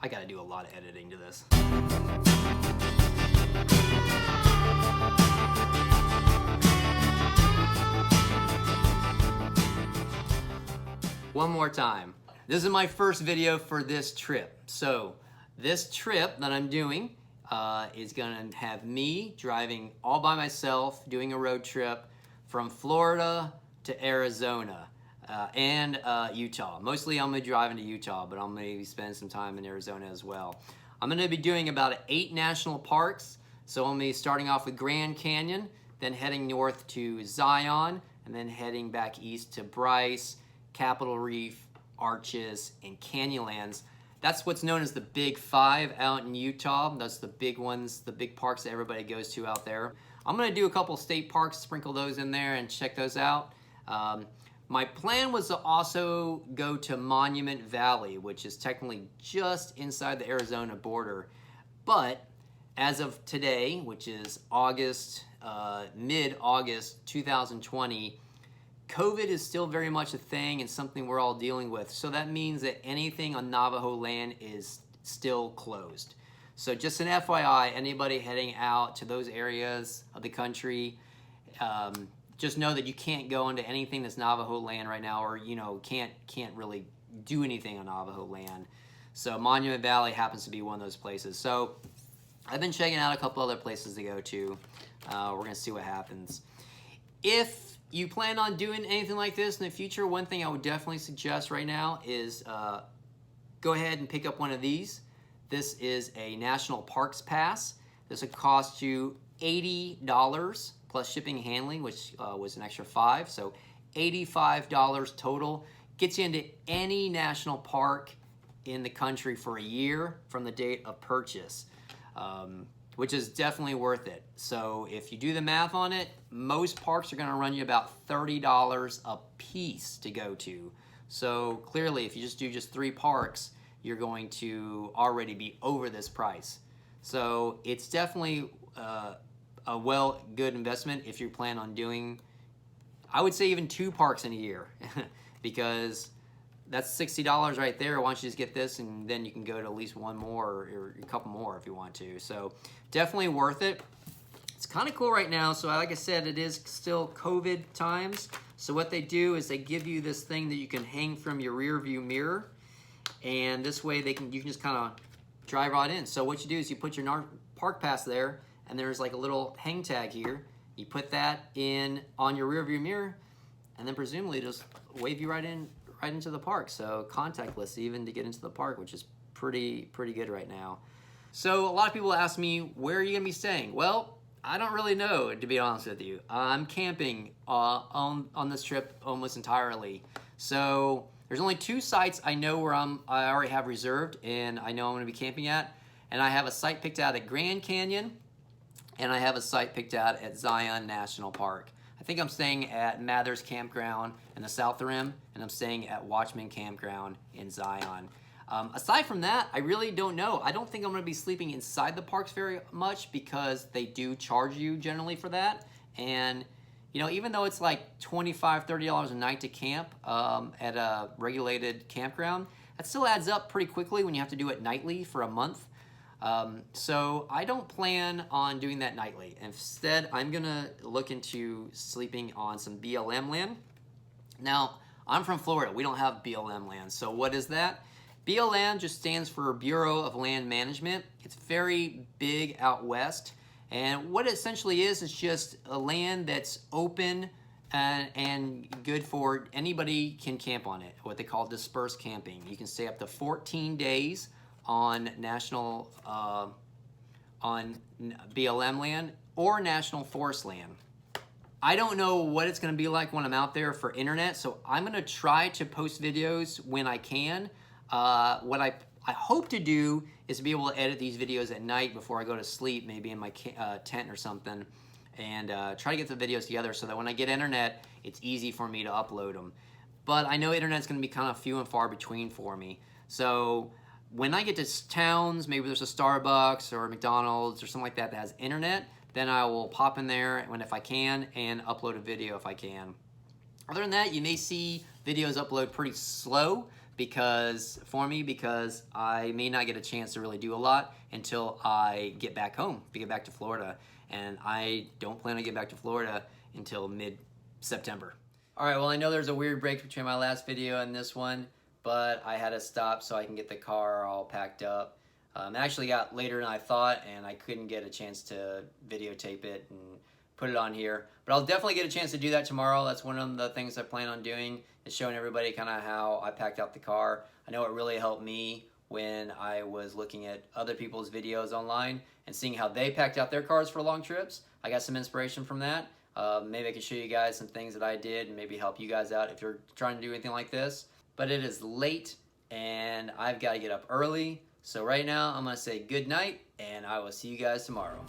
I gotta do a lot of editing to this. One more time. This is my first video for this trip. So this trip that I'm doing is gonna have me driving all by myself, doing a road trip from Florida to Arizona and Utah. Mostly I'm gonna be driving to Utah, but I'm gonna be spending some time in Arizona as well. I'm gonna be doing about 8 national parks. So I'm gonna be starting off with Grand Canyon, then heading north to Zion, and then heading back east to Bryce, Capitol Reef, Arches, and Canyonlands. That's what's known as the Big Five out in Utah. That's the big ones, the big parks that everybody goes to out there. I'm gonna do a couple state parks, sprinkle those in there and check those out. My plan was to also go to Monument Valley, which is technically just inside the Arizona border. But as of today, which is mid-August 2020, COVID is still very much a thing and something we're all dealing with. So that means that anything on Navajo land is still closed. So just an FYI, anybody heading out to those areas of the country, just know that you can't go into anything that's Navajo land right now, or can't really do anything on Navajo land. So Monument Valley happens to be one of those places. So I've been checking out a couple other places to go to. We're gonna see what happens. If you plan on doing anything like this in the future, one thing I would definitely suggest right now is go ahead and pick up one of these. This is a National Parks Pass. This would cost you $80 plus shipping and handling, which was an extra $5, so $85 total. Gets you into any national park in the country for a year from the date of purchase. Which is definitely worth it. So if you do the math on it, most parks are gonna run you about $30 a piece to go to. So clearly, if you just do 3 parks, you're going to already be over this price. So it's definitely a good investment if you plan on doing, I would say even 2 parks in a year, because that's $60 right there. Why don't you just get this, and then you can go to at least one more or a couple more if you want to. So definitely worth it. It's kind of cool right now. So like I said, it is still COVID times. So what they do is they give you this thing that you can hang from your rear view mirror, and this way you can just kind of drive right in. So what you do is you put your park pass there, and there's like a little hang tag here. You put that in on your rear view mirror, and then presumably just wave you right into the park. So contactless even to get into the park, which is pretty good right now. So a lot of people ask me, where are you gonna be staying? Well, I don't really know, to be honest with you. I'm camping on this trip almost entirely. So there's only 2 sites I know where I already have reserved, and I know I'm gonna be camping at. And I have a site picked out at Grand Canyon, and I have a site picked out at Zion National Park. I think I'm staying at Mather's Campground in the South Rim, and I'm staying at Watchman Campground in Zion. Aside from that, I really don't know. I don't think I'm gonna be sleeping inside the parks very much, because they do charge you generally for that. And even though it's like $25, $30 a night to camp at a regulated campground, that still adds up pretty quickly when you have to do it nightly for a month. So I don't plan on doing that nightly. Instead, I'm gonna look into sleeping on some BLM land. Now, I'm from Florida. We don't have BLM land. So what is that? BLM just stands for Bureau of Land Management. It's very big out west. And what it essentially is just a land that's open and good for anybody can camp on it, what they call dispersed camping. You can stay up to 14 days on on BLM land or National Forest land. I don't know what it's going to be like when I'm out there for internet, so I'm going to try to post videos when I can. What I hope to do is to be able to edit these videos at night before I go to sleep, maybe in my tent or something, and try to get the videos together so that when I get internet, it's easy for me to upload them. But I know internet's going to be kind of few and far between for me. So when I get to towns, maybe there's a Starbucks or a McDonald's or something like that that has internet, then I will pop in there if I can and upload a video if I can. Other than that, you may see videos upload pretty slow because I may not get a chance to really do a lot until I get back home, to get back to Florida. And I don't plan to get back to Florida until mid-September. All right, well, I know there's a weird break between my last video and this one, but I had to stop so I can get the car all packed up. It actually got later than I thought, and I couldn't get a chance to videotape it and put it on here. But I'll definitely get a chance to do that tomorrow. That's one of the things I plan on doing, is showing everybody kind of how I packed out the car. I know it really helped me when I was looking at other people's videos online and seeing how they packed out their cars for long trips. I got some inspiration from that. Maybe I can show you guys some things that I did and maybe help you guys out if you're trying to do anything like this. But it is late and I've got to get up early. So right now I'm going to say good night and I will see you guys tomorrow.